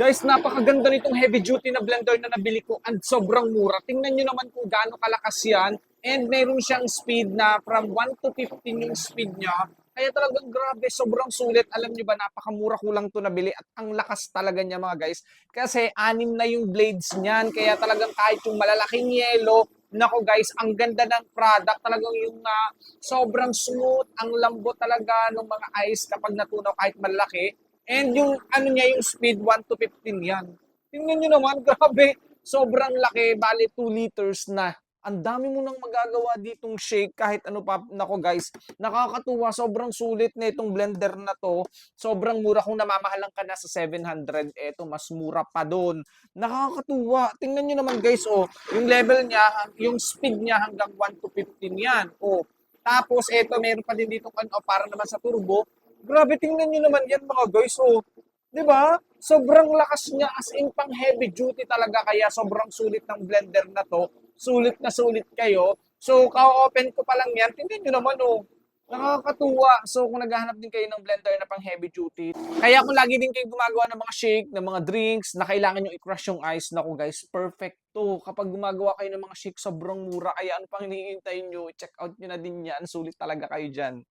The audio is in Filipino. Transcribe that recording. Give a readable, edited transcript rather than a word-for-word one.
Guys, napakaganda nitong heavy duty na blender na nabili ko and sobrang mura. Tingnan nyo naman kung gaano kalakas yan. And meron siyang speed na from 1 to 15 yung speed niya. Kaya talagang grabe, sobrang sulit. Alam nyo ba, napakamura ko lang to nabili at ang lakas talaga niya mga guys. Kasi 6 na yung blades niyan. Kaya talagang kahit yung malalaking yelo, nako guys, ang ganda ng product. Talagang yung sobrang smooth, ang lambot talaga ng mga ice kapag natunaw kahit malaki. And yung ano niya, yung speed 1 to 15 yan. Tingnan nyo naman, grabe. Sobrang laki, bali 2 liters na. Ang dami mo nang magagawa ditong shake kahit ano pa. Nako guys, nakakatuwa. Sobrang sulit na itong blender na to. Sobrang mura kung namamahalan ka na sa 700. Eto, mas mura pa doon. Nakakatuwa. Tingnan nyo naman guys, oh. Yung level niya, yung speed niya hanggang 1 to 15 yan. Oh. Tapos, eto, meron pa din ditong ano, para naman sa turbo. Grabe, tingnan nyo naman yan mga guys. Oh, 'di ba? Sobrang lakas niya as in pang heavy duty talaga kaya sobrang sulit ng blender na 'to. Sulit na sulit kayo. So, ka-open ko pa lang yan. Tingnan nyo naman oh. Nakakatuwa. So, kung naghahanap din kayo ng blender na pang heavy duty, kaya kung lagi din kayo gumagawa ng mga shake, ng mga drinks, na kailangan nyo i-crush yung ice, naku guys, perfect to. Kapag gumagawa kayo ng mga shake, sobrang mura. Kaya ano pang hinihintay nyo, check out nyo na din yan. Sulit talaga kayo dyan.